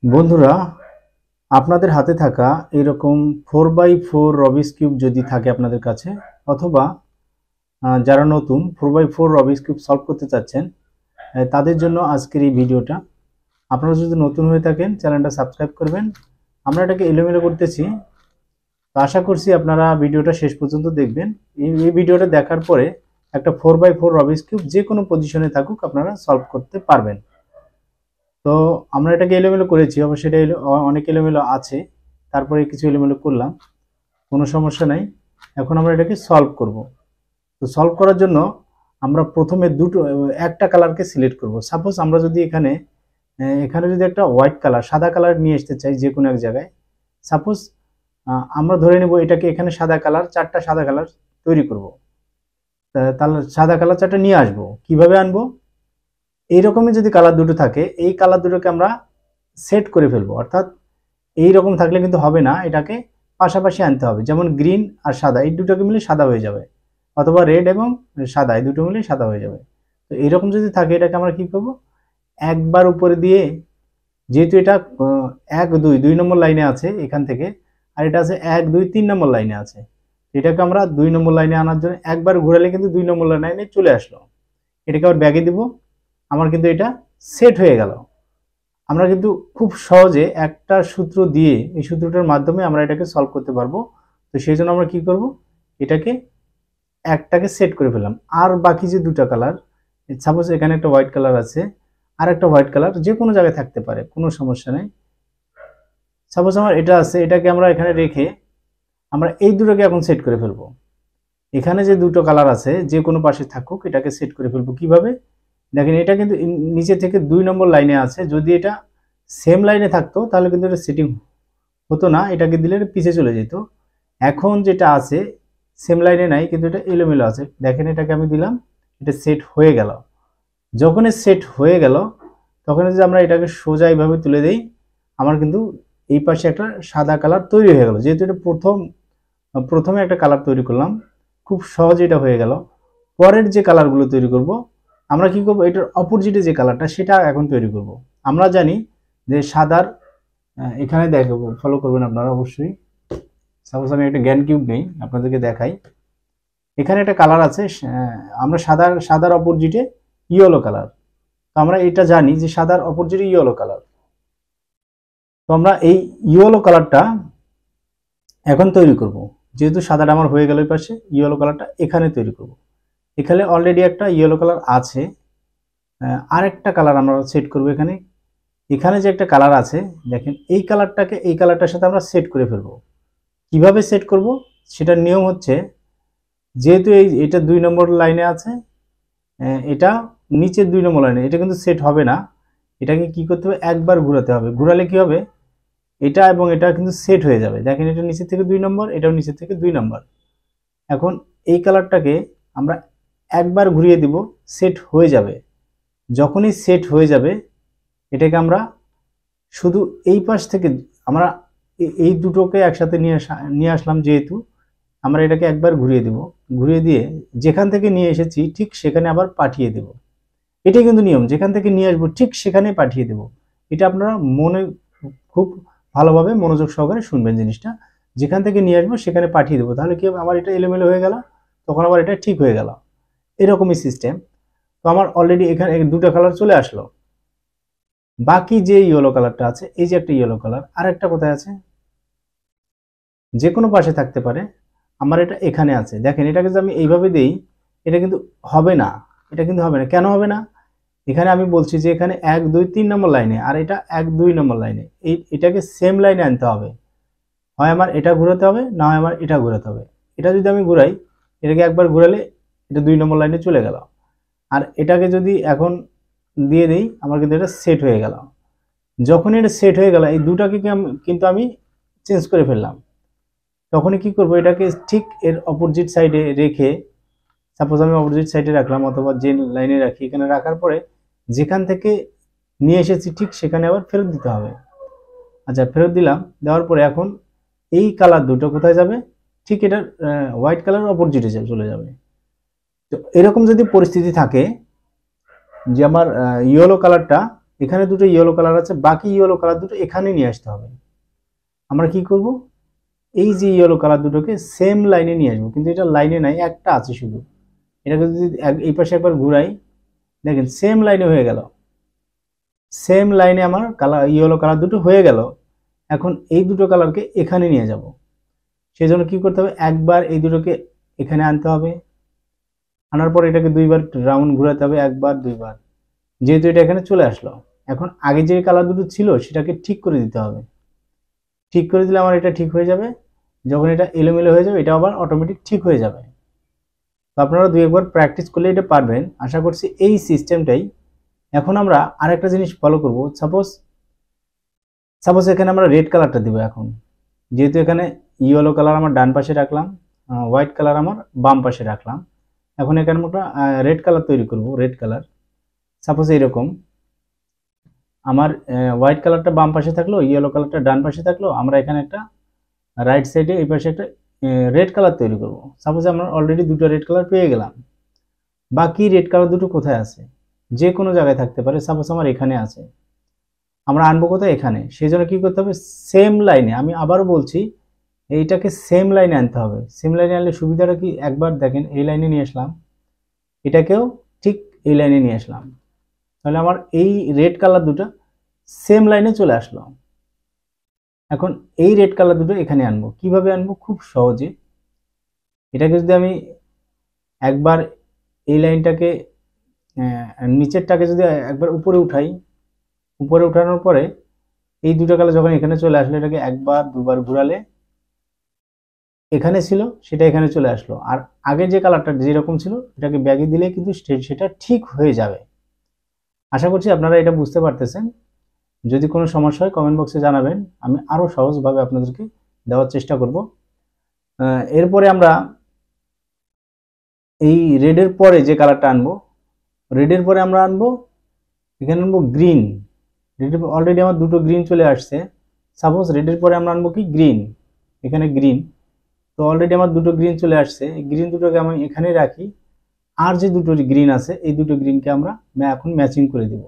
বন্ধুরা, আপনাদের হাতে থাকা এরকম 4x4 রবিক্স কিউব যদি থাকে আপনাদের কাছে, অথবা যারা নতুন 4x4 রবিক্স কিউব সলভ করতে চাচ্ছেন, তাদের জন্য আজকের এই ভিডিওটা। আপনারা যদি নতুন হয়ে থাকেন চ্যানেলটা সাবস্ক্রাইব করবেন। আমরা এটাকে এলোমেলো করতেছি, তো আশা করছি আপনারা ভিডিওটা শেষ পর্যন্ত দেখবেন। এই ভিডিওটা দেখার পরে একটা 4x4 রবিক্স কিউব যে কোনো পজিশনে থাকুক আপনারা সলভ করতে পারবেন। তো আমরা এটাকে এলোমেলো করেছি, অবশ্যই এটা অনেক এলোমেলো আছে, তারপরে কিছু এলোমেলো করলাম, কোনো সমস্যা নাই। এখন আমরা এটাকে সলভ করব। তো সলভ করার জন্য আমরা প্রথমে একটা কালারকে সিলেক্ট করব। সাপোজ আমরা যদি এখানে যদি একটা হোয়াইট কালার, সাদা কালার নিয়ে আসতে চাই যে কোনো এক জায়গায়, সাপোজ আমরা ধরে নেব এটাকে এখানে সাদা কালার, চারটা সাদা কালার তৈরি করব। তাহলে সাদা কালার চারটা নিয়ে আসবো, কিভাবে আনবো? এইরকমই যদি কালার দুটো থাকে, এই কালার দুটোকে আমরা সেট করে ফেলবো। অর্থাৎ এই রকম থাকলে কিন্তু হবে না, এটাকে পাশাপাশি আনতে হবে। যেমন গ্রিন আর সাদা এই দুটোকে মিলে সাদা হয়ে যাবে, অথবা রেড এবং সাদা এই দুটো মিলে সাদা হয়ে যাবে। তো এইরকম যদি থাকে এটাকে আমরা কি করব, একবার উপরে দিয়ে, যেহেতু এটা 1 2 নম্বর লাইনে আছে এখান থেকে, আর এটা আছে 1 2 3 নম্বর লাইনে আছে, এটাকে আমরা 2 নম্বর লাইনে আনার জন্য একবার ঘোরালে কিন্তু 2 নম্বর লাইনে চলে আসলো। এটাকে আবার ব্যাগে দিব, আমার কিন্তু এটা সেট হয়ে গেল। আমরা কিন্তু খুব সহজে একটা সূত্র দিয়ে, এই সূত্রটার মাধ্যমে আমরা এটাকে সলভ করতে পারবো। তো সেই জন্য আমরা কি করব, এটাকে একটাকে সেট করে ফেললাম। আর বাকি যে দুটো কালার, সাপোজ এখানে একটা হোয়াইট কালার আছে, আর একটা হোয়াইট কালার যে কোনো জায়গায় থাকতে পারে, কোনো সমস্যা নেই। সাপোজ আমার এটা আছে, এটাকে আমরা এখানে রেখে আমরা এই দুটোকে এখন সেট করে ফেলবো। এখানে যে দুটো কালার আছে যে কোনো পাশে থাকুক, এটাকে সেট করে ফেলবো। কিভাবে দেখেন, এটা কিন্তু নিচে থেকে 2 নম্বর লাইনে আছে। যদি এটা সেম লাইনে থাকতো তাহলে কিন্তু এটা সেটিং হতো না, এটাকে দিলে পিছে চলে যেত। এখন যেটা আছে সেম লাইনে নাই, কিন্তু এটা এলোমেলো আছে। দেখেন এটাকে আমি দিলাম, এটা সেট হয়ে গেল। যখন সেট হয়ে গেল তখন যদি আমরা এটাকে সোজা এইভাবে তুলে দেই, আমার কিন্তু এই পাশে একটা সাদা কালার তৈরি হয়ে গেল। যেহেতু এটা প্রথমে একটা কালার তৈরি করলাম, খুব সহজে এটা হয়ে গেল। পরের যে কালারগুলো তৈরি করব, আমরা কি করব, এটার অপোজিটে যে কালারটা সেটা এখন তৈরি করব। আমরা জানি যে সাদার, এখানে দেখাবো, ফলো করবেন আপনারা অবশ্যই। সাপোজ আমি একটা জ্ঞান কিউব নেই, আপনাদেরকে দেখাই। এখানে একটা কালার আছে, আমরা সাদার অপোজিটে ইয়েলো কালার। তো আমরা এটা জানি যে সাদার অপোজিটে ইয়েলো কালার। তো আমরা এই ইয়েলো কালারটা এখন তৈরি করব। যেহেতু সাদাটা আমার হয়ে গেল, ওই পাশে ইয়েলো কালারটা এখানে তৈরি করব। এখানে অলরেডি একটা ইয়েলো কালার আছে, আরেকটা কালার আমরা সেট করব এখানে। এখানে যে একটা কালার আছে দেখেন, এই কালারটাকে এই কালারটার সাথে আমরা সেট করে ফেলবো। কিভাবে সেট করব সেটার নিয়ম হচ্ছে, যেহেতু এটা 2 নম্বর লাইনে আছে, এটা নিচে 2 নম্বর লাইনে, এটা কিন্তু সেট হবে না। এটাকে কি করতে হবে, একবার ঘোরাতে হবে। ঘোরালে কি হবে, এটা এবং এটা কিন্তু সেট হয়ে যাবে। দেখেন এটা নিচে থেকে 2 নম্বর, এটাও নিচে থেকে 2 নম্বর। এখন এই কালারটাকে আমরা একবার ঘুরিয়ে দিব, সেট হয়ে যাবে। যখনই সেট হয়ে যাবে, এটাকে আমরা শুধু এই পাশ থেকে আমরা এই দুটোকে একসাথে নিয়ে আসলাম। যেহেতু আমরা এটাকে একবার ঘুরিয়ে দিব, ঘুরিয়ে দিয়ে যেখান থেকে নিয়ে এসেছি ঠিক সেখানে আবার পাঠিয়ে দেব। এটাই কিন্তু নিয়ম, যেখান থেকে নিয়ে আসবো ঠিক সেখানে পাঠিয়ে দেব। এটা আপনারা খুব ভালোভাবে মনোযোগ সহকারে শুনবেন জিনিসটা। যেখান থেকে নিয়ে আসবো সেখানে পাঠিয়ে দেবো, তাহলে কি হবে, আমার এটা এলোমেলো হয়ে গেল, তখন আবার এটা ঠিক হয়ে গেল। এরকমই সিস্টেম। তো আমার অলরেডি এখানে দুটো কালার চলে আসলো। বাকি যে ইয়েলো কালারটা আছে, এই যে একটা ইয়েলো কালার, আর একটা কোথায় আছে, যে কোনো পাশে থাকতে পারে। আমার এটা এখানে আছে। দেখেন এটাকে যদি আমি এইভাবে দেই, এটা কিন্তু হবে না। এটা কিন্তু হবে না। কেন হবে না? এখানে আমি বলছি যে এখানে 1 2 3 নম্বর লাইনে, আর এটা 1 2 নম্বর লাইনে। এটাকে সেম লাইনে আনতে হবে। হয় আমার এটা ঘোরাতে হবে, না হয় আমার এটা ঘোরাতে হবে। এটা যদি আমি ঘুরাই, এটাকে একবার ঘোরালে এটা 2 নম্বর লাইনে চলে গেল। আর এটাকে যদি এখন দিয়ে দেই, আমার কিন্তু এটা সেট হয়ে গেল। যখন এটা সেট হয়ে গেল, এই দুটাকে কিন্তু আমি চেঞ্জ করে ফেললাম। তখনই কি করব, এটাকে ঠিক এর অপোজিট সাইডে রেখে, সাপোজ আমি অপোজিট সাইডে রাখলাম, অথবা যে লাইনে রাখি, এখানে রাখার পরে যেখান থেকে নিয়ে এসেছি ঠিক সেখানে আবার ফেরত দিতে হবে। আচ্ছা, ফেরত দিলাম। দেওয়ার পরে এখন এই কালার দুটো কোথায় যাবে, ঠিক এটার হোয়াইট কালার অপোজিটে চলে যাবে। তো এরকম যদি পরিস্থিতি থাকে যে আমার ইয়েলো কালারটা এখানে দুটো ইয়েলো কালার আছে, বাকি ইয়েলো কালার দুটো এখানে নিয়ে আসতে হবে। আমরা কি করব, এই যে ইয়েলো কালার দুটোকে সেম লাইনে নিয়ে আসবো, কিন্তু এটা লাইনে নাই, একটা আছে শুধু। এটাকে যদি এই পাশে একবার ঘুরাই, দেখেন সেম লাইনে হয়ে গেল, সেম লাইনে আমার কালার ইয়েলো কালার দুটো হয়ে গেল। এখন এই দুটো কালারকে এখানে নিয়ে যাব, সেই জন্য কি করতে হবে, একবার এই দুটোকে এখানে আনতে হবে, আনার পর এটাকে দুইবার রাউন্ড ঘোরাতে হবে, একবার দুইবার, যেহেতু এটা এখানে চলে আসলো। এখন আগে যে কালার দুটো ছিল সেটাকে ঠিক করে দিতে হবে, ঠিক করে দিলে আমার এটা ঠিক হয়ে যাবে। যখন এটা এলোমেলো হয়ে যাবে, এটা আবার অটোমেটিক ঠিক হয়ে যাবে। তো আপনারা দুই একবার প্র্যাকটিস করলে এটা পারবেন, আশা করছি এই সিস্টেমটাই। এখন আমরা আরেকটা জিনিস ফলো করব, সাপোজ এখানে আমরা রেড কালারটা দিব। এখন যেহেতু এখানে ইয়েলো কালার আমার ডান পাশে রাখলাম, হোয়াইট কালার আমার বাম পাশে রাখলাম, এখন এখানে আমরা রেড কালার তৈরি করব। রেড কালার সাপোজ এইরকম, আমার হোয়াইট কালারটা বাম পাশে থাকলো, ইয়েলো কালারটা ডান পাশে থাকলো, আমরা এখানে একটা রাইট সাইডে এই পাশে একটা রেড কালার তৈরি করব। সাপোজ আমরা অলরেডি দুটো রেড কালার পেয়ে গেলাম, বাকি রেড কালার দুটো কোথায় আছে, যে কোনো জায়গায় থাকতে পারে। সাপোজ আমার এখানে আছে, আমরা আনবো কোথায়, এখানে। সেই জন্য কি করতে হবে, সেম লাইনে, আমি আবারও বলছি, এইটাকে সেম লাইনে আনতে হবে। সেম লাইনে আনলে সুবিধাটা কি, একবার দেখেন এই লাইনে নিয়ে আসলাম, এটাকেও ঠিক এই লাইনে নিয়ে আসলাম, তাহলে আমার এই রেড কালার দুটো সেম লাইনে চলে আসলো। এখন এই রেড কালার দুটো এখানে আনবো, কিভাবে আনবো, খুব সহজে। এটাকে যদি আমি একবার এই লাইনটাকে নিচেরটাকে যদি একবার উপরে উঠাই, উপরে উঠানোর পরে এই দুটো কালার যখন এখানে চলে আসলো, এটাকে একবার দুবার ঘুরালে এখানে ছিল সেটা এখানে চলে আসলো, আর আগের যে কালারটা যেরকম ছিল এটাকে ব্যাগে দিলে কিন্তু সেটা ঠিক হয়ে যাবে। আশা করছি আপনারা এটা বুঝতে পারতেছেন। যদি কোনো সমস্যা হয় কমেন্ট বক্সে জানাবেন, আমি আরও সহজভাবে আপনাদেরকে দেওয়ার চেষ্টা করব। এরপরে আমরা এই রেডের পরে যে কালারটা আনবো, রেডের পরে আমরা আনবো এখানে আনবো গ্রিন। রেডের অলরেডি আমার দুটো গ্রিন চলে আসছে। সাপোজ রেডের পরে আমরা আনবো কি, গ্রিন। এখানে গ্রিন, তো অলরেডি আমার দুটো গ্রিন চলে আসছে। এই গ্রিন দুটোকে আমি এখানে রাখি, আর যে দুটো গ্রিন আছে এই দুটো গ্রিনকে আমরা এখন ম্যাচিং করে দেব।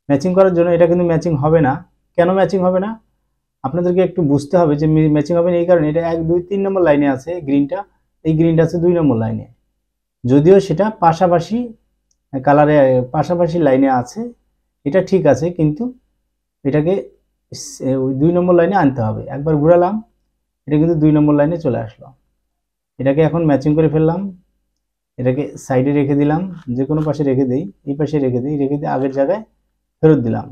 ম্যাচিং করার জন্য এটা কিন্তু ম্যাচিং হবে না। কেন ম্যাচিং হবে না আপনাদেরকে একটু বুঝতে হবে, যে ম্যাচিং হবে না এই কারণে, এটা 1 2 3 নম্বর লাইনে আছে গ্রিনটা, এই গ্রিনটা আছে 2 নম্বর লাইনে। যদিও সেটা পাশাপাশি কালারে পাশাপাশি লাইনে আছে, এটা ঠিক আছে, কিন্তু এটাকে 2 নম্বর লাইনে আনতে হবে। একবার ঘুরালাম, এটা কিন্তু 2 নম্বর লাইনে চলে আসলো। এটাকে এখন ম্যাচিং করে ফেললাম, এটাকে সাইডে রেখে দিলাম, যে কোনো পাশে রেখে দিই, এই পাশে রেখে দিই, রেখে দিয়ে আগের জায়গায় ফেরত দিলাম।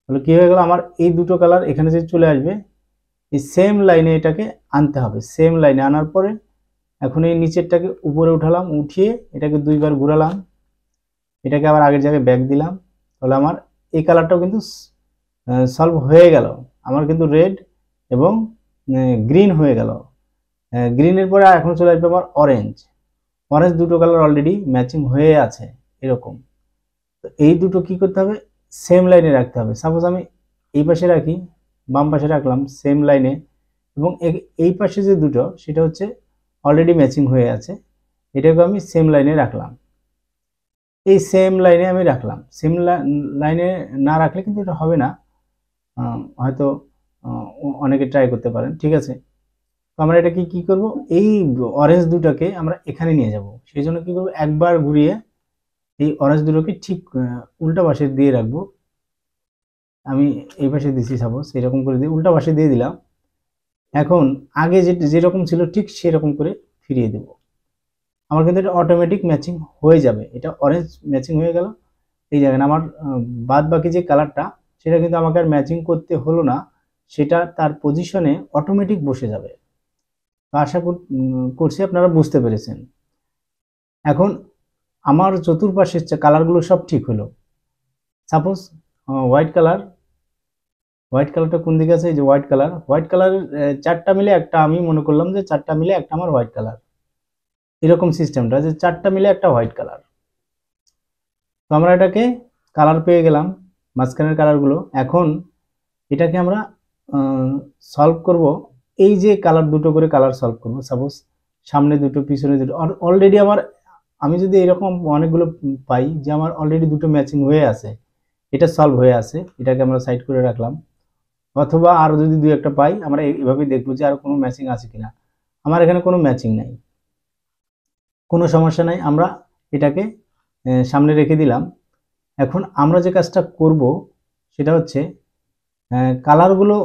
তাহলে কি হয়ে গেল, আমার এই দুটো কালার এখানে যে চলে আসবে, এই সেম লাইনে এটাকে আনতে হবে। সেম লাইনে আনার পরে এখন এই নিচেরটাকে উপরে উঠালাম, উঠিয়ে এটাকে দুইবার ঘুরালাম, এটাকে আবার আগের জায়গায় ব্যাক দিলাম। তাহলে আমার এই কালারটাও কিন্তু সলভ হয়ে গেল। আমার কিন্তু রেড এবং গ্রিন হয়ে গেল। গ্রিনের পরে এখন চলে আসবে আমার অরেঞ্জ। অরেঞ্জ দুটো কালার অলরেডি ম্যাচিং হয়ে আছে এরকম। তো এই দুটো কি করতে হবে, সেম লাইনে রাখতে হবে। সাপোজ আমি এই পাশে রাখি, বাম পাশে রাখলাম সেম লাইনে, এবং এই পাশে যে দুটো সেটা হচ্ছে অলরেডি ম্যাচিং হয়ে আছে, এটাকে আমি সেম লাইনে রাখলাম। এই সেম লাইনে আমি রাখলাম। সেম লাইনে না রাখলে কিন্তু এটা হবে না, হয়তো অনেকে ট্রাই করতে পারেন, ঠিক আছে। তো আমরা এটাকে কি করব, এই অরেঞ্জ দুটোকে আমরা এখানে নিয়ে যাব। সেই জন্য কি করব, একবার ঘুরিয়ে এই অরেঞ্জ দুটোকে ঠিক উল্টা পাশে দিয়ে রাখবো। আমি এই পাশে দিছি, সাপোজ এরকম করে দিয়ে উল্টা পাশে দিয়ে দিলাম। এখন আগে যেরকম ছিল ঠিক সেরকম করে ফিরিয়ে দেব। আমার কিন্তু এটা অটোমেটিক ম্যাচিং হয়ে যাবে। এটা অরেঞ্জ ম্যাচিং হয়ে গেল এই জায়গায়। আমার বাদ বাকি যে কালারটা সেটা কিন্তু আমাকে আর ম্যাচিং করতে হলো না, সেটা তার পজিশনে অটোমেটিক বসে যাবে। আশা করছি আপনারা বুঝতে পেরেছেন। এখন আমার চতুর্পাশের কালারগুলো সব ঠিক হলো। সাপোজ হোয়াইট কালারটা কোন দিকে আছে, এই যে হোয়াইট কালারের 4টা মিলে একটা, আমি মনে করলাম যে 4টা মিলে একটা আমার হোয়াইট কালার, এরকম সিস্টেমটা যে 4টা মিলে একটা হোয়াইট কালার। তো আমরা এটাকে কালার পেয়ে গেলাম, মাঝখানের কালারগুলো। এখন এটাকে আমরা সলভ করব, এই যে কালার দুটো করে কালার সলভ করব। সাপোজ সামনে দুটো পিছনে দুটো, অলরেডি আমি যদি এরকম অনেকগুলো পাই যে আমার অলরেডি দুটো ম্যাচিং হয়ে আছে, এটা সলভ হয়ে আছে, এটাকে আমরা সাইড করে রাখলাম। অথবা আরো যদি দুই একটা পাই আমরা এইভাবে দেখবো যে আর কোনো ম্যাচিং আছে কিনা। আমার এখানে কোনো ম্যাচিং নাই, কোনো সমস্যা নাই, আমরা এটাকে সামনে রেখে দিলাম। এখন আমরা যে কাজটা করব সেটা হচ্ছে কালারগুলো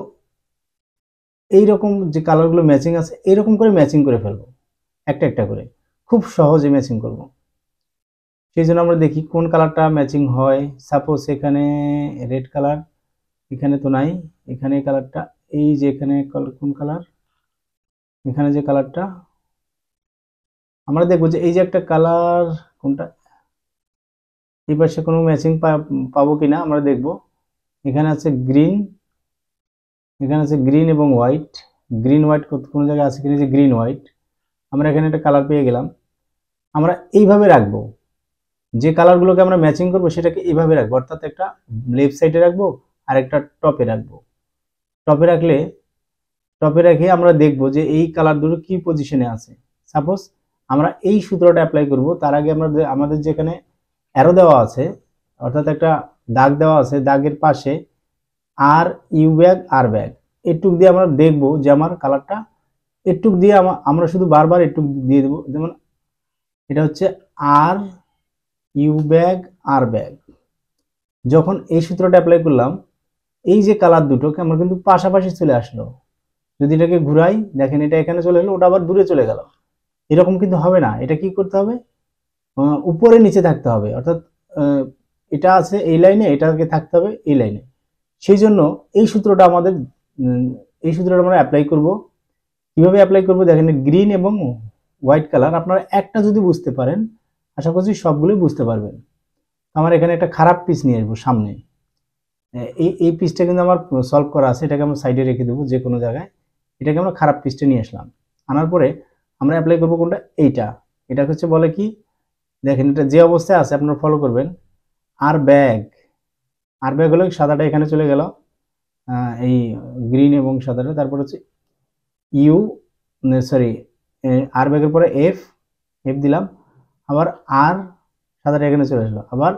এইরকম, যে কালারগুলো ম্যাচিং আছে এইরকম করে ম্যাচিং করে ফেলবো, একটা একটা করে খুব সহজে ম্যাচিং করব। সেই জন্য আমরা দেখি কোন কালারটা ম্যাচিং হয়। সাপোজ এখানে রেড কালার, এখানে তো নাই, এখানে এই কালারটা, এই যে এখানে কোন কালার, এখানে যে কালারটা, আমরা দেখবো যে এই যে একটা কালার, কোনটা এই পাশে কোনো ম্যাচিং পাবো কিনা আমরা দেখব। এখানে আছে গ্রিন, এখানে আছে গ্রিন এবং হোয়াইট, গ্রিন হোয়াইট কোনো জায়গায় আছে কিনা, যে গ্রিন হোয়াইট, আমরা এখানে একটা কালার পেয়ে গেলাম। আমরা এইভাবে রাখবো, যে কালারগুলোকে আমরা ম্যাচিং করবো সেটাকে এইভাবে রাখবো, অর্থাৎ একটা লেফট সাইডে রাখবো আর একটা টপে রাখবো। টপে রাখলে, টপে রেখে আমরা দেখবো যে এই কালার দুটো কি পজিশনে আছে। সাপোজ আমরা এই সূত্রটা অ্যাপ্লাই করব, তার আগে আমরা আমাদের যেখানে অ্যারো দেওয়া আছে, অর্থাৎ একটা দাগ দেওয়া আছে, দাগের পাশে R U bag R bag, এটুক দিয়ে আমরা দেখবো যে আমার কালারটা, এটুক দিয়ে আমরা শুধু বারবার এটুক দিয়ে দেবো। যেমন এটা হচ্ছে R U bag R back. যখন এই সূত্রটা অ্যাপ্লাই করলাম, এই যে কালার দুটোকে আমার কিন্তু পাশাপাশি চলে আসলো। যদি এটাকে ঘুরাই, দেখেন এটা এখানে চলে এলো, ওটা আবার দূরে চলে গেল। এরকম কিন্তু হবে না, এটা কি করতে হবে, উপরে নিচে থাকতে হবে, অর্থাৎ এটা আছে এই লাইনে, এটাকে থাকতে হবে এই লাইনে। সেই জন্য এই সূত্রটা আমাদের, এই সূত্রটা আমরা অ্যাপ্লাই করব। কিভাবে অ্যাপ্লাই করব দেখেন, গ্রিন এবং হোয়াইট কালার আপনারা একটা যদি বুঝতে পারেন, আশা করছি সবগুলোই বুঝতে পারবেন। আমার এখানে একটা খারাপ পিস নিয়ে আসবো সামনে, এই পিসটা কিন্তু আমার সলভ করা আছে, এটাকে আমরা সাইডে রেখে দেবো যে কোনো জায়গায়। এটাকে আমরা খারাপ পিসটা নিয়ে আসলাম, আনার পরে আমরা অ্যাপ্লাই করবো কোনটা, এইটা। এটা হচ্ছে বলে কি, দেখেন এটা যে অবস্থায় আছে আপনারা ফলো করবেন। আর ব্যাগ, আর ব্যাগ হলো সাদাটা এখানে চলে গেল, এই গ্রিন এবং সাদাটা, তারপর হচ্ছে ইউ, সরি, আর ব্যাগের পরে এফ, এফ দিলাম, আবার আর সাদাটা এখানে চলে আসলো, আবার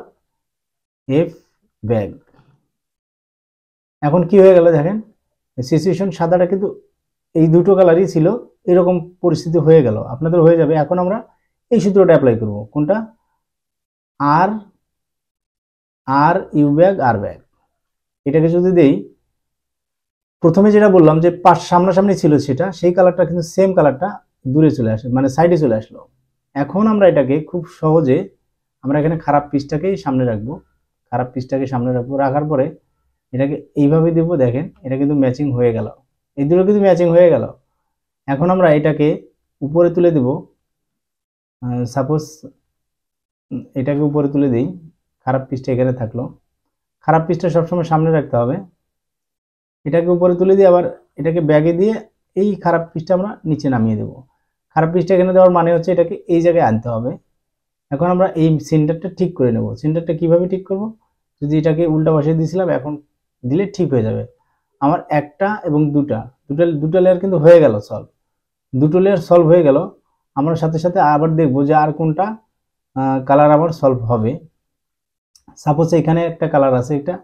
এফ ব্যাগ। এখন কি হয়ে গেল দেখেন, সিচুয়েশন সাদাটা কিন্তু এই দুটো কালারই ছিল, এরকম পরিস্থিতি হয়ে গেল, আপনাদের হয়ে যাবে। এখন আমরা এই সূত্রটা অ্যাপ্লাই করব, কোনটা, আর R U bag R bag. এটাকে যদি দেই, প্রথমে যেটা বললাম যে সামনাসামনি ছিল সেটা, সেই কালারটা কিন্তু সেম কালারটা দূরে চলে আসে, মানে সাইডে চলে আসলো। এখন আমরা এটাকে খুব সহজে, আমরা এখানে খারাপ পিসটাকেই সামনে রাখবো, খারাপ পিসটাকে সামনে রাখবো, রাখার পরে এটাকে এইভাবে দেবো। দেখেন এটা কিন্তু ম্যাচিং হয়ে গেল, এই দুটো কিন্তু ম্যাচিং হয়ে গেল। এখন আমরা এটাকে উপরে তুলে দেব, সাপোজ এটাকে উপরে তুলে দিই, খারাপ পিসটা এখানে থাকলো, খারাপ পিসটা সবসময় সামনে রাখতে হবে। এটাকে উপরে তুলে দিয়ে আবার এটাকে ব্যাগে দিয়ে এই খারাপ পিসটা আমরা নিচে নামিয়ে দেব। খারাপ পিসটা এখানে দেওয়ার মানে হচ্ছে এটাকে এই জায়গায় আনতে হবে। এখন আমরা এই সেন্টারটা ঠিক করে নেব। সেন্টারটা কিভাবে ঠিক করব, যদি এটাকে উল্টা পাশে দিয়েছিলাম, এখন দিলে ঠিক হয়ে যাবে। আমার একটা এবং দুটা লেয়ার কিন্তু হয়ে গেল সলভ, দুটো লেয়ার সলভ হয়ে গেল। আমরা সাথে সাথে আবার দেখবো যে আর কোনটা কালার আমার সলভ হবে। সাপোজ এখানে একটা কালার আছে, এটা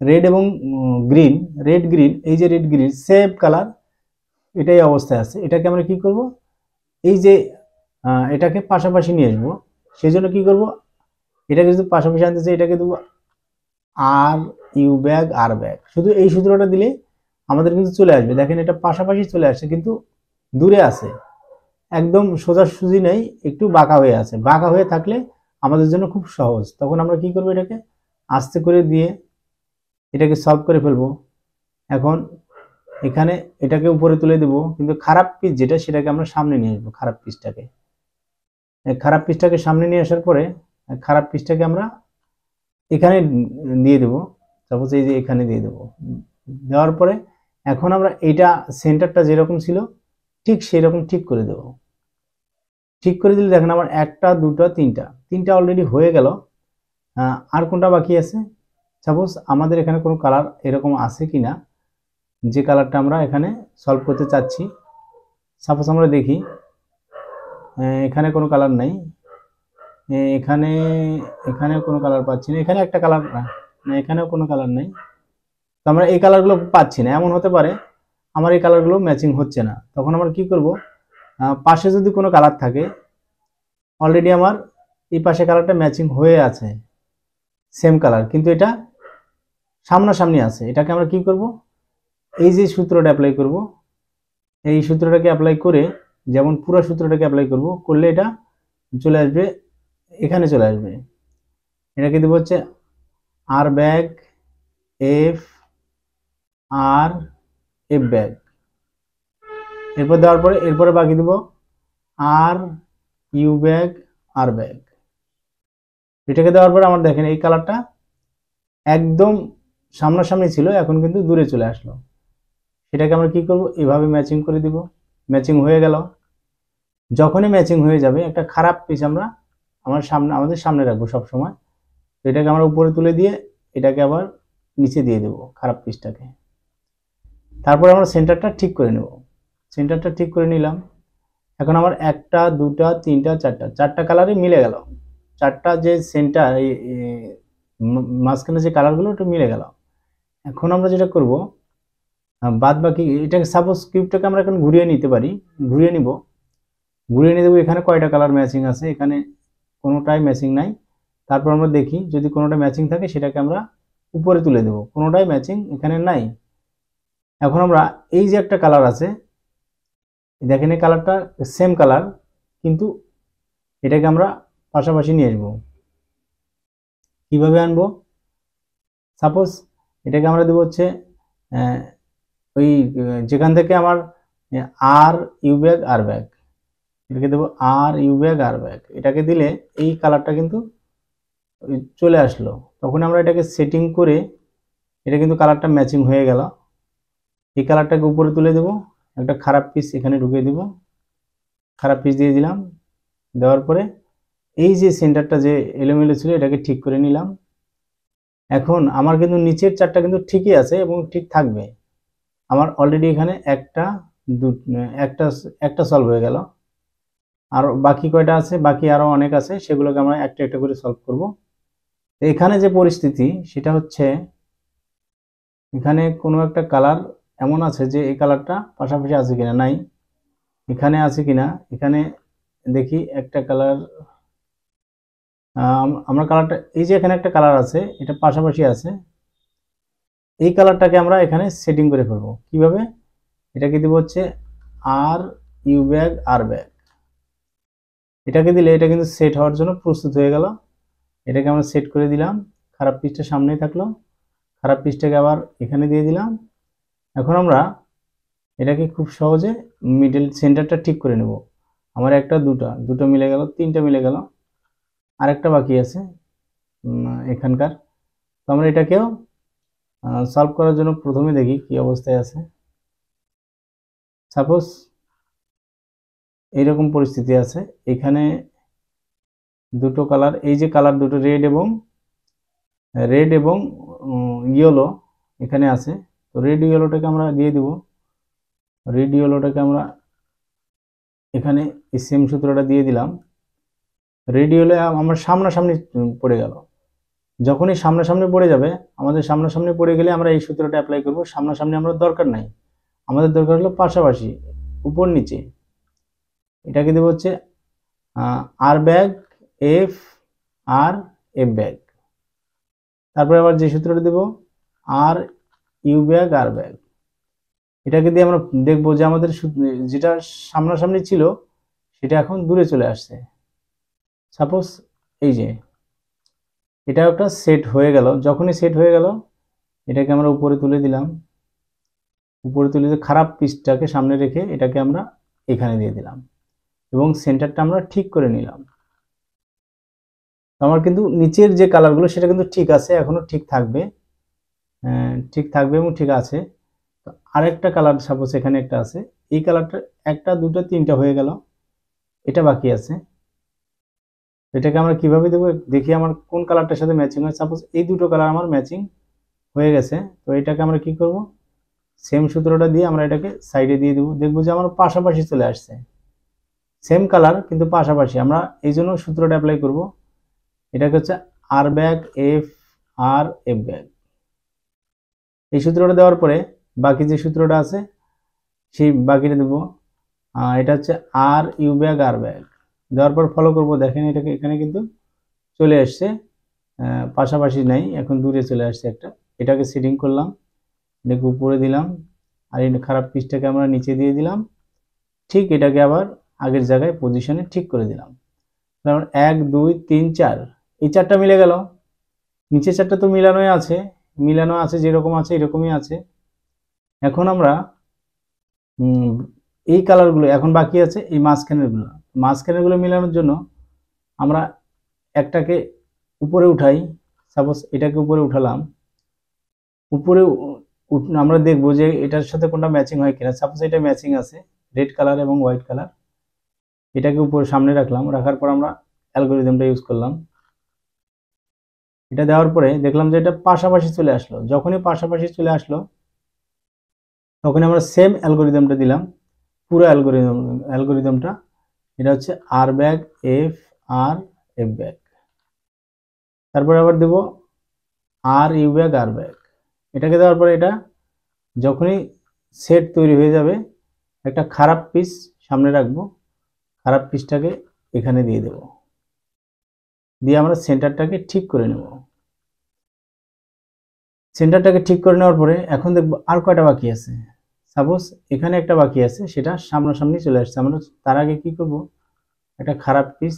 রেড এবং গ্রিন, রেড গ্রিন, এই যে রেড গ্রিন সেম কালার, এটাই অবস্থায় আছে। এটাকে আমরা কি করব, এই যে এটাকে পাশাপাশি নিয়ে আসবো। সেই জন্য কি করব, এটাকে যদি পাশাপাশি আনতে চাই, এটাকে দেবো R U bag R back, শুধু এই সূত্রটা দিলে আমাদের কিন্তু চলে আসবে। দেখেন এটা পাশাপাশি চলে আসছে কিন্তু দূরে আছে, একদম সোজাসুজি নেই, একটু বাঁকা হয়ে আছে। বাঁকা হয়ে থাকলে আমাদের জন্য খুব সহজ, তখন আমরা কি করবো, এটাকে আস্তে করে দিয়ে এটাকে সলভ করে ফেলবো। এখন এখানে এটাকে উপরে তুলে দেব, কিন্তু খারাপ পিস যেটা সেটাকে আমরা সামনে নিয়ে আসবো। খারাপ পিসটাকে সামনে নিয়ে আসার পরে খারাপ পিসটাকে আমরা এখানে দিয়ে দেব, সাপোজ এই যে এখানে দিয়ে দেব। দেওয়ার পরে এখন আমরা এটা সেন্টারটা যেরকম ছিল ঠিক সেই রকম ঠিক করে দেব। ঠিক করে দিলে দেখেন আমার একটা দুটো তিনটা অলরেডি হয়ে গেল। আর কোনটা বাকি আছে, সাপোজ আমাদের এখানে কোনো কালার এরকম আছে কিনা, যে কালারটা আমরা এখানে সলভ করতে চাচ্ছি। সাপোজ আমরা দেখি এখানে কোনো কালার নাই, এখানে কোনো কালার পাচ্ছি না, এখানে একটা কালার, না এখানেও কোনো কালার নেই। তো আমরা এই কালারগুলো পাচ্ছি না। এমন হতে পারে আমার এই কালারগুলো ম্যাচিং হচ্ছে না, তখন আমরা কি করব, পাশে যদি কোনো কালার থাকে, অলরেডি আমার এই পাশে কালারটা ম্যাচিং হয়ে আছে সেম কালার, কিন্তু এটা সামনাসামনি আছে, এটাকে আমরা কি করব, এই যে সূত্রটা অ্যাপ্লাই করব, এই সূত্রটাকে অ্যাপ্লাই করে, যেমন পুরো সূত্রটাকে অ্যাপ্লাই করব, করলে এটা চলে আসবে, এখানে চলে আসবে। এটাকে দেবো হচ্ছে R back F R F back, এরপর দেওয়ার পরে এরপরে বাকি দেবো R U bag R bag. এটাকে দেওয়ার পরে আমার দেখেন এই কালারটা একদম সামনাসামনি ছিল, এখন কিন্তু দূরে চলে আসলো। সেটাকে আমরা কি করব, এভাবে ম্যাচিং করে দিব। ম্যাচিং হয়ে গেল। যখনই ম্যাচিং হয়ে যাবে, একটা খারাপ পিস আমরা আমাদের সামনে রাখবো সব সময়। তো এটাকে আমরা উপরে তুলে দিয়ে এটাকে আবার নিচে দিয়ে দেব খারাপ পিসটাকে। তারপরে আমরা সেন্টারটা ঠিক করে নেব। সেন্টারটা ঠিক করে নিলাম। এখন আমার একটা দুটা তিনটা চারটা কালারই মিলে গেল। চারটা যে সেন্টার, এই মাঝখানে যে কালারগুলো ওটা মিলে গেল। এখন আমরা যেটা করব, বাদ বাকি এটাকে সাপোজ কিউবটাকে আমরা এখন ঘুরিয়ে নিতে পারি, ঘুরিয়ে নিব। ঘুরিয়ে নিয়ে দেবো, এখানে কয়টা কালার ম্যাচিং আছে, এখানে কোনোটাই ম্যাচিং নাই। তারপর আমরা দেখি যদি কোনোটা ম্যাচিং থাকে সেটাকে আমরা উপরে তুলে দেব, কোনোটাই ম্যাচিং এখানে নাই। এখন আমরা এই যে একটা কালার আছে, দেখেন এই কালারটা সেম কালার, কিন্তু এটাকে আমরা পাশাপাশি নিয়ে আসবো। কিভাবে আনবো, সাপোজ এটাকে আমরা দেবো হচ্ছে ওই যেখান থেকে আমার R U bag R bag, এটাকে দেবো R U bag R bag. এটাকে দিলে এই কালারটা কিন্তু চলে আসলো। তখন আমরা এটাকে সেটিং করে, এটা কিন্তু কালারটা ম্যাচিং হয়ে গেল। এই কালারটাকে উপরে তুলে দেব, একটা খারাপ পিস এখানে ঢুকিয়ে দেব, খারাপ পিস দিয়ে দিলাম। দেওয়ার পরে এই যে সেন্টারটা যে এলোমেলো ছিল এটাকে ঠিক করে নিলাম। এখন আমার কিন্তু নিচের চারটা কিন্তু ঠিকই আছে এবং ঠিক থাকবে। আমার অলরেডি এখানে একটা সলভ হয়ে গেল। আর বাকি কয়টা আছে, বাকি আরো অনেক আছে, সেগুলোকে আমরা একটা একটা করে সলভ করব। এখানে যে পরিস্থিতি সেটা হচ্ছে, এখানে কোনো একটা কালার এমন আছে যে এই কালারটা পাশাপাশি আছে কিনা, নাই। এখানে আছে কিনা, এখানে দেখি একটা কালার, আমরা কালারটা, এই যে এখানে একটা কালার আছে এটা পাশাপাশি আছে, এই কালারটাকে আমরা এখানে সেটিং করে ফেলবো। কিভাবে, এটাকে দিব হচ্ছে R U bag R bag. এটাকে দিলে এটা কিন্তু সেট হওয়ার জন্য প্রস্তুত হয়ে গেল। এটাকে আমরা সেট করে দিলাম, খারাপ পিসটা সামনেই থাকলো, খারাপ পিসটাকে আবার এখানে দিয়ে দিলাম। এখন আমরা এটাকে খুব সহজে মিডল সেন্টারটা ঠিক করে নেব। আমার একটা দুটো মিলে গেল, তিনটা মিলে গেল, আরেকটা বাকি আছে এখানকার। তো আমরা এটাকেও সলভ করার জন্য প্রথমে দেখি কি অবস্থায় আছে। সাপোজ এইরকম পরিস্থিতি আছে, এখানে দুটো কালার, এই যে কালার দুটো রেড এবং ইয়েলো এখানে আছে। তো রেড ইয়েলোটাকে আমরা দিয়ে দিব। রেড ইয়েলোটাকে আমরা এখানে এই সেম সূত্রটা দিয়ে দিলাম। রেড ইয়েলো আমার সামনাসামনি পড়ে গেল। যখনই সামনাসামনি পড়ে যাবে, আমাদের সামনাসামনি পড়ে গেলে আমরা এই সূত্রটা অ্যাপ্লাই করব। সামনাসামনি আমরা দরকার নাই, আমাদের দরকার হলো পাশাপাশি, উপর নিচে। এটাকে দেবো হচ্ছে R back F R F back. তারপরে আবার যে সূত্রটা দেব R U bag R bag. এটাকে দিয়ে আমরা দেখবো যে আমাদের যেটা সামনাসামনি ছিল সেটা এখন দূরে চলে আসছে। সাপোজ এই যে এটা একটা সেট হয়ে গেল। যখনই সেট হয়ে গেল, এটাকে আমরা উপরে তুলে দিলাম। উপরে তুলে দিয়ে খারাপ পিসটাকে সামনে রেখে এটাকে আমরা এখানে দিয়ে দিলাম এবং সেন্টারটা আমরা ঠিক করে নিলাম। আমার কিন্তু নিচের যে কালারগুলো সেটা কিন্তু ঠিক আছে, এখনো ঠিক থাকবে, এবং ঠিক আছে। তো আরেকটা কালার সাপোজ এখানে একটা আছে, এই কালারটা একটা দুটো তিনটা হয়ে গেল, এটা বাকি আছে। এটাকে আমরা কিভাবে দেবো দেখি আমার কোন কালারটার সাথে ম্যাচিং হয়। সাপোজ এই দুটো কালার আমার ম্যাচিং হয়ে গেছে। তো এটাকে আমরা কি করব, সেম সূত্রটা দিয়ে আমরা এটাকে সাইডে দিয়ে দেবো। দেখবো যে আমার পাশাপাশি চলে আসছে, সেম কালার কিন্তু পাশাপাশি। আমরা এই জন্য সূত্রটা অ্যাপ্লাই করব। এটাকে হচ্ছে R back F R F back. এই সূত্রটা দেওয়ার পরে বাকি যে সূত্রটা আছে সেই বাকিটা দেব, এটা হচ্ছে R U back R back. দেওয়ার পর ফলো করব, দেখেন এটাকে এখানে কিন্তু চলে আসছে, পাশাপাশি নাই, এখন দূরে চলে আসছে একটা। এটাকে সেটিং করলাম, এটাকে উপরে দিলাম, আর এই খারাপ পিসটাকে আমরা নিচে দিয়ে দিলাম। ঠিক এটাকে আবার আগের জায়গায় পজিশনে ঠিক করে দিলাম। কারণ 1 2 3 4 এই চারটা মিলে গেল, নিচে চারটা তো মিলানো আছে, যেরকম আছে এরকমই আছে। এখন আমরা এই কালারগুলো এখন বাকি আছে, এই মাঝখানেরগুলো মিলানোর জন্য আমরা একটাকে উপরে উঠাই। সাপোজ এটাকে উপরে উঠালাম, উপরে আমরা দেখব যে এটার সাথে কোনটা ম্যাচিং হয় কিনা। সাপোজ এটা ম্যাচিং আছে, রেড কালার এবং হোয়াইট কালার। এটাকে উপরে সামনে রাখলাম, রাখার পর আমরা অ্যালগরিদমটা ইউজ করলাম। এটা দেওয়ার পরে দেখলাম যে এটা পাশাপাশি চলে আসলো। যখনই পাশাপাশি চলে আসলো তখন আমরা সেম অ্যালগরিদমটা দিলাম, পুরো অ্যালগরিদমটা। এটা হচ্ছে R back F R F back. তারপরে আবার দেব R U back R back. এটাকে দেওয়ার পরে এটা যখনই সেট তৈরি হয়ে যাবে, একটা খারাপ পিস সামনে রাখবো, খারাপ পিসটাকে এখানে দিয়ে দেব, দিয়ে আমরা সেন্টারটাকে ঠিক করে নেব। সেন্টারটাকে ঠিক করে নেওয়ার পরে এখন দেখবো আর কয়টা বাকি আছে। সাপোজ এখানে একটা বাকি আছে, সেটা সামনাসামনি চলে আসছে। আমরা তার আগে কি করব, একটা খারাপ পিস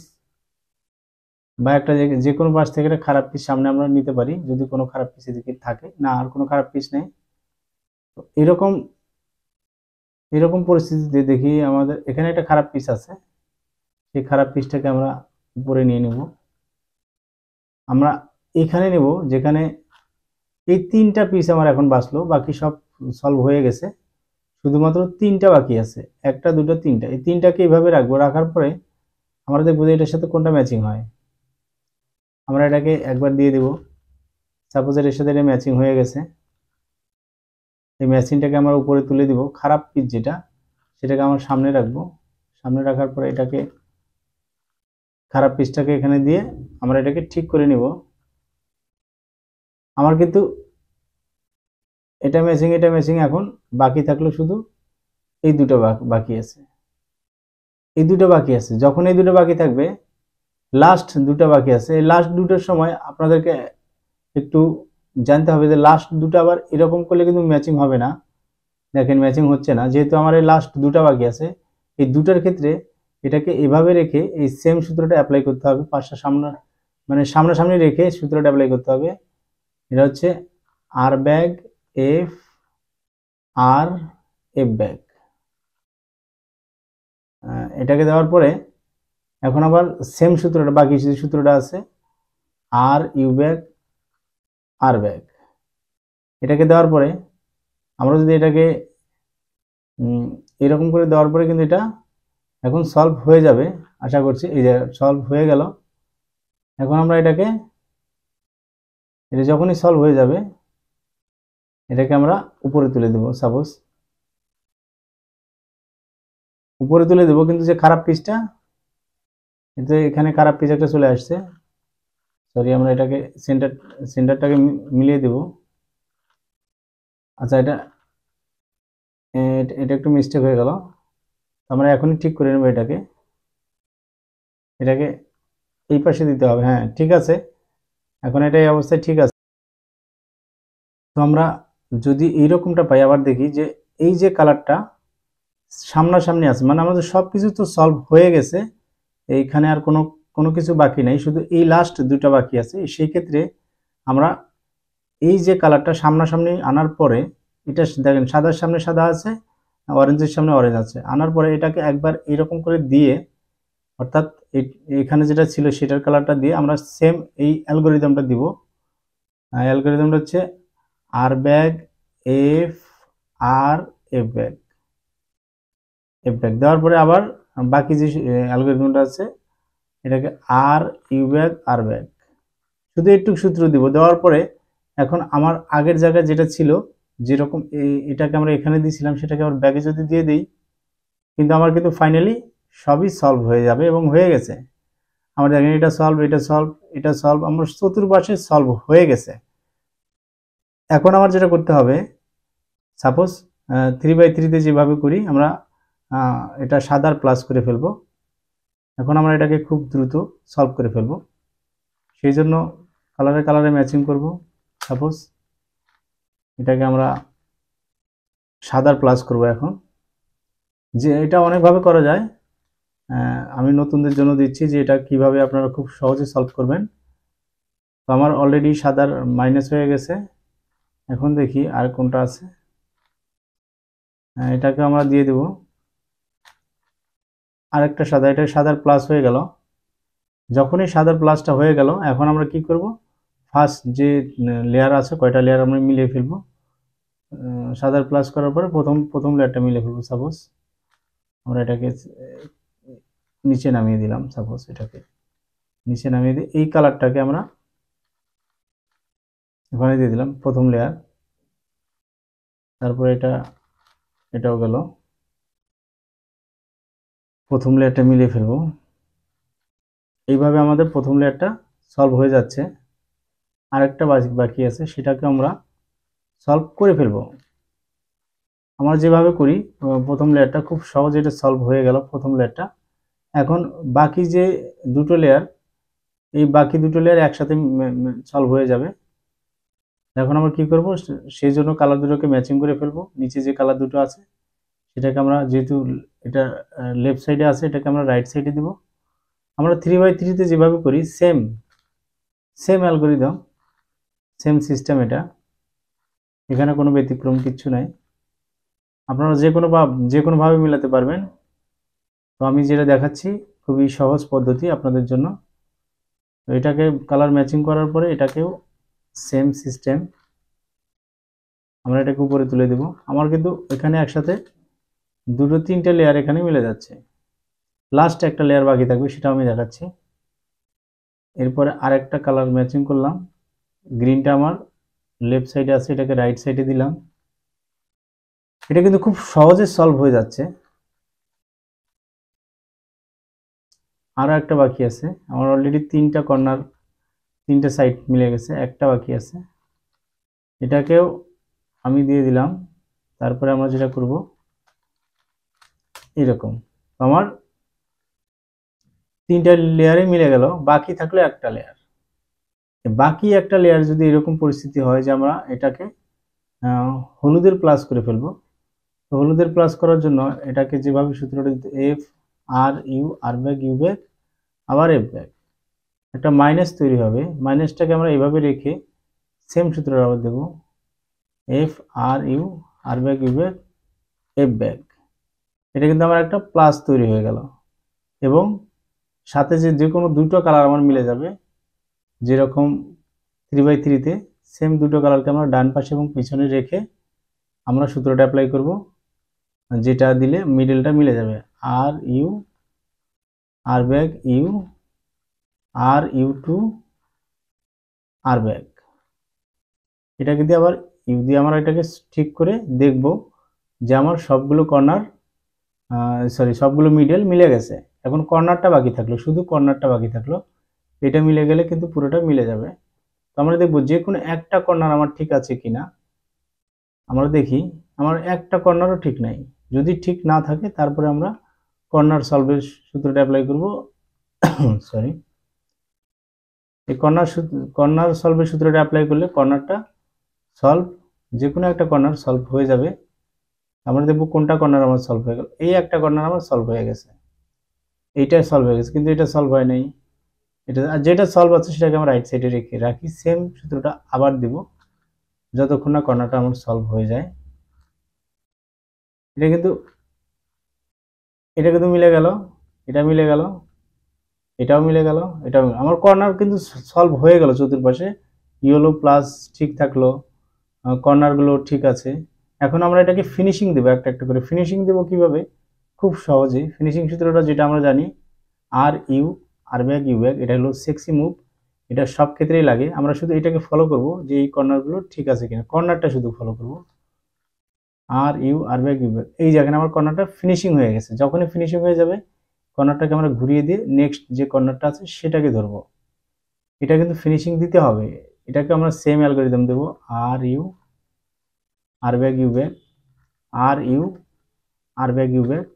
বা একটা যে কোনো পাশ থেকে একটা খারাপ পিস সামনে আমরা নিতে পারি, যদি কোনো খারাপ পিস এদিকে থাকে। না, আর কোনো খারাপ পিস নেই। তো এরকম পরিস্থিতিতে দেখি আমাদের এখানে একটা খারাপ পিস আছে, সেই খারাপ পিসটাকে আমরা উপরে নিয়ে নেব। আমরা এখানে নেব যেখানে এই 3টা পিস আমার এখন বাঁচলো, বাকি সব সলভ হয়ে গেছে, শুধুমাত্র 3টা বাকি আছে, 1টা 2টা 3টা। এই 3টাকে এইভাবে রাখবো, রাখার পরে আমরা দেখবো যে এটার সাথে কোনটা ম্যাচিং হয়। আমরা এটাকে একবার দিয়ে দেব। সাপোজ এর সাথে এটা ম্যাচিং হয়ে গেছে, এই ম্যাচিংটাকে আমরা উপরে তুলে দিব। খারাপ পিস যেটা, সেটাকে আমরা সামনে রাখবো। সামনে রাখার পরে এটাকে খারাপ পিসটাকে এখানে দিয়ে আমরা এটাকে ঠিক করে নিব। আমার কিন্তু এটা ম্যাচিং এখন বাকি থাকলো শুধু এই দুটো বাকি আছে, এই দুটো বাকি আছে। যখন এই দুটো বাকি থাকবে, লাস্ট দুটো বাকি আছে, এই লাস্ট দুটোর সময় আপনাদেরকে একটু জানতে হবে যে লাস্ট দুটো আবার এরকম করলে কিন্তু ম্যাচিং হবে না। দেখেন ম্যাচিং হচ্ছে না, যেহেতু আমার এই লাস্ট দুটো বাকি আছে। এই দুটার ক্ষেত্রে এটাকে এভাবে রেখে এই সেম সূত্রটা অ্যাপ্লাই করতে হবে, পাঁচটা সামনাসামনি রেখে সূত্রটা অ্যাপ্লাই করতে হবে। এটা হচ্ছে R back F R F bag. এটাকে দেওয়ার পরে এখন আবার সেম সূত্রটা, বাকি যে সূত্রটা আছে R U bag R bag, এটাকে দেওয়ার পরে আমরা যদি এটাকে এরকম করে দেওয়ার পরে কিন্তু এটা এখন সলভ হয়ে যাবে আশা করছি। এই যে সলভ হয়ে গেল। এখন আমরা এটা যখনই সলভ হয়ে যাবে, এটাকে আমরা উপরে তুলে দেব। সাপোজ উপরে তুলে দেব, কিন্তু যে খারাপ পিসটা, এতে এখানে খারাপ পিস একটা চলে আসছে। সরি, আমরা এটাকে সেন্টারটাকে মিলিয়ে দেব। আচ্ছা, এটা একটু মিস্টেক হয়ে গেল, আমরা এখনই ঠিক করে নেব। এটাকে এই পাশে দিতে হবে। হ্যাঁ, ঠিক আছে, এখন এটা এই অবস্থায় ঠিক আছে। তো আমরা যদি এইরকমটা পাই, আবার দেখি যে এই যে কালারটা সামনাসামনি আছে, মানে আমাদের সব কিছু তো সলভ হয়ে গেছে, এইখানে আর কোনো কিছু বাকি নাই, শুধু এই লাস্ট দুটো বাকি আছে। সেই ক্ষেত্রে আমরা এই যে কালারটা সামনাসামনি আনার পরে, এটা দেখেন সাদার সামনে সাদা আছে, অরেঞ্জের সামনে অরেঞ্জ আছে, আনার পরে এটাকে একবার এরকম করে দিয়ে, অর্থাৎ এখানে যেটা ছিল সেটার কালারটা দিয়ে আমরা সেম এই অ্যালগরিদমটা দিব। অ্যালগরিদমটা হচ্ছে R back F R F back দেওয়ার পরে আবার বাকি যে অ্যালগরিদমটা আছে, এটাকে R U bag R back, শুধু একটু সূত্র দিব। দেওয়ার পরে এখন আমার আগের জায়গায় যেটা ছিল, যেরকম এটাকে আমরা এখানে দিয়েছিলাম, সেটাকে আবার ব্যাগে যদি দিয়ে দিই, কিন্তু আমার কিন্তু ফাইনালি সবই সলভ হয়ে যাবে এবং হয়ে গেছে। আমরা দেখেন এটা সলভ, এটা সলভ, এটা সলভ, আমার চতুর্পাশে সলভ হয়ে গেছে। এখন আমার যেটা করতে হবে, সাপোজ 3/3-তে যেভাবে করি আমরা এটা সাদার প্লাস করে ফেলবো। এখন আমরা এটাকে খুব দ্রুত সলভ করে ফেলবো, সেই জন্য কালারে ম্যাচিং করব। সাপোজ এটাকে আমরা সাদার প্লাস করব। এখন যে এটা অনেকভাবে করা যায়, আমি নতুনদের জন্য দিচ্ছি যে এটা কিভাবে আপনারা খুব সহজে সলভ করবেন। তো আমার অলরেডি সাদার মাইনাস হয়ে গেছে। এখন দেখি আর কোনটা আছে, এটাকে আমরা দিয়ে দেব আরেকটা সাদা, এটা সাদার প্লাস হয়ে গেল। যখনই সাদার প্লাসটা হয়ে গেল, এখন আমরা কি করব, ফার্স্ট যে লেয়ার আছে কয়টা লেয়ার আমরা মিলিয়ে ফেলবো। সাদার প্লাস করার পরে প্রথম লেয়ারটা মিলিয়ে ফেলবো। সাপোজ আমরা এটাকে নিচে নামিয়ে দিলাম, সাপোজ এটাকে নিচে নামিয়ে দিয়ে এই কালারটাকে আমরা এখানে দিয়ে দিলাম প্রথম লেয়ার। তারপরে এটাও গেল, প্রথম লেয়ারটা মিলিয়ে ফেলবো। এইভাবে আমাদের প্রথম লেয়ারটা সলভ হয়ে যাচ্ছে। আরেকটা বাকি আছে, সেটাকে আমরা সলভ করে ফেলবো। আমরা যেভাবে করি প্রথম লেয়ারটা খুব সহজে এটা সলভ হয়ে গেল প্রথম লেয়ারটা। এখন বাকি যে দুটো লেয়ার, এই বাকি দুটো লেয়ার একসাথে সলভ হয়ে যাবে। এখন আমরা কি করব, সেই জন্য কালার দুটোকে ম্যাচিং করে ফেলবো। নিচে যে কালার দুটো আছে সেটাকে আমরা, যেহেতু এটা লেফট সাইডে আছে, এটাকে আমরা রাইট সাইডে দিব। আমরা 3/3-তে যেভাবে করি সেম অ্যালগরিদম, সেম সিস্টেম। এটা এখানে কোনো ব্যতিক্রম কিচ্ছু নাই, আপনারা যে কোনোভাবে মিলাতে পারবেন। তো আমি যেটা দেখাচ্ছি খুবই সহজ পদ্ধতি আপনাদের জন্য। তো এটাকে কালার ম্যাচিং করার পরে এটাকেও সেম সিস্টেম, আমরা এটাকে উপরে তুলে দেব। আমার কিন্তু এখানে একসাথে দুটো তিনটে লেয়ার এখানে মিলে যাচ্ছে, লাস্ট একটা লেয়ার বাকি থাকবে, সেটা আমি দেখাচ্ছি। এরপরে আরেকটা কালার ম্যাচিং করলাম, গ্রিনটা আমার লেফট সাইডে আছে, এটাকে রাইট সাইডে দিলাম। এটা কিন্তু খুব সহজে সলভ হয়ে যাচ্ছে। আরও একটা বাকি আছে, আমার অলরেডি তিনটা সাইড মিলে গেছে, একটা বাকি আছে, এটাকেও আমি দিয়ে দিলাম। তারপরে আমরা যেটা করব, এরকম আমার তিনটা লেয়ারে মিলে গেল, বাকি থাকলো একটা লেয়ার। বাকি একটা লেয়ার যদি এরকম পরিস্থিতি হয় যে আমরা এটাকে হলুদের প্লাস করে ফেলবো, তো হলুদের প্লাস করার জন্য এটাকে যেভাবে সূত্রটা F R you R back U back আবার এফ ব্যাগ, একটা মাইনাস তৈরি হবে। মাইনাসটাকে আমরা এভাবে রেখে সেম সূত্রটা আবার দেবো, F R you R back U back F back. এটা কিন্তু আমার একটা প্লাস তৈরি হয়ে গেল, এবং সাথে যে কোনো দুটো কালার আমার মিলে যাবে। যেরকম 3/3-তে সেম দুটো কালারকে আমরা ডান পাশে এবং পিছনে রেখে আমরা সূত্রটা অ্যাপ্লাই করব, যেটা দিলে মিডলটা মিলে যাবে। R you R back U R U two R bag, এটাকে দিয়ে আবার ইউ দিয়ে আমরা এটাকে ঠিক করে দেখব যে আমার সবগুলো কর্নার সবগুলো মিডল মিলে গেছে। এখন কর্নারটা বাকি থাকলো, শুধু কর্নারটা বাকি থাকলো, এটা মিলে গেলে কিন্তু পুরোটা মিলে যাবে। তো আমরা দেখব যে কোনো একটা কর্নার আমার ঠিক আছে কিনা। আমরা দেখি আমার একটা কর্নারও ঠিক নাই, যদি ঠিক না থাকে তারপরে আমরা কর্নার সলভের সূত্রটা অ্যাপ্লাই করব। সরি, এই কর্নার সলভের সূত্রটা অ্যাপ্লাই করলে কর্নারটা সলভ, যে কোনো একটা কর্নার সলভ হয়ে যাবে। আমরা দেখব কোনটা কর্নার আমার সলভ হয়ে গেল। এই একটা কর্নার আমার সলভ হয়ে গেছে, এইটা সলভ হয়ে গেছে, কিন্তু এটা সলভ হয় নাই। এটা যেটা সলভ আছে সেটাকে আমরা রাইট সাইডে রেখে রাখি, সেম সূত্রটা আবার দিব যতক্ষণ না কর্নারটা আমার সলভ হয়ে যায়। এটা কিন্তু মিলে গেল, এটা মিলে গেল, এটাও মিলে গেল, এটাও আমার কর্নার কিন্তু সলভ হয়ে গেল। চতুর্পাশে ইয়েলো প্লাস ঠিক থাকলো, কর্নারগুলো ঠিক আছে। এখন আমরা এটাকে ফিনিশিং দেবো, একটা একটা করে ফিনিশিং দেবো। কিভাবে? খুব সহজেই ফিনিশিং সূত্রটা যেটা আমরা জানি, R you R back U back, এটা হলো সেক্সি মুভ, এটা সব ক্ষেত্রেই লাগে। আমরা শুধু এটাকে ফলো করব যে এই কর্নারগুলো ঠিক আছে কিনা, কর্নারটা শুধু ফলো করব, R you R back U back. এই জায়গায় আমার কর্নারটা ফিনিশিং হয়ে গেছে। যখনই ফিনিশিং হয়ে যাবে কর্নারটাকে আমরা ঘুরিয়ে দিয়ে নেক্সট যে কর্নারটা আছে সেটাকে ধরবো। এটা কিন্তু ফিনিশিং দিতে হবে, এটাকে আমরা সেম অ্যালগরিদম দেবো, R you R back U back, are you, R back U back.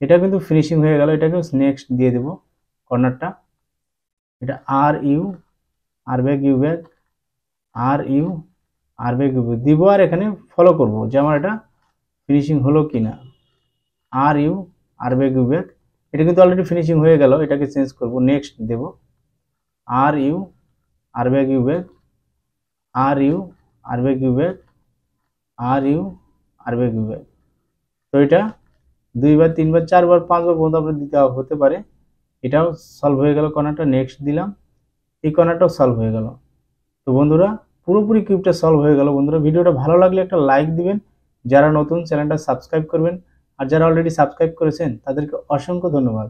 এটা কিন্তু ফিনিশিং হয়ে গেল। এটাকে নেক্সট দিয়ে দেব কর্নারটা। এটা R you, R back U back, are you, R back U ব্যাক দিব, আর এখানে ফলো করব যে আমার এটা ফিনিশিং হলো কিনা। R you, R back U back, এটা কিন্তু অলরেডি ফিনিশিং হয়ে গেল। এটাকে চেঞ্জ করব, নেক্সট দেব। R you, R back U back, are you, R back U back, are you, R back U back. তো এটা 2বার 3বার 4বার 5বার পর্যন্ত আপনার দিতে হতে পারে। এটাও সলভ হয়ে গেল কর্নারটা, নেক্সট দিলাম, এই কর্নারটাও সলভ হয়ে গেল। তো বন্ধুরা পুরোপুরি কিউবটা সলভ হয়ে গেল। বন্ধুরা ভিডিওটা ভালো লাগলে একটা লাইক দিবেন, যারা নতুন চ্যানেলটা সাবস্ক্রাইব করবেন, আর যারা অলরেডি সাবস্ক্রাইব করেছেন তাদেরকে অসংখ্য ধন্যবাদ।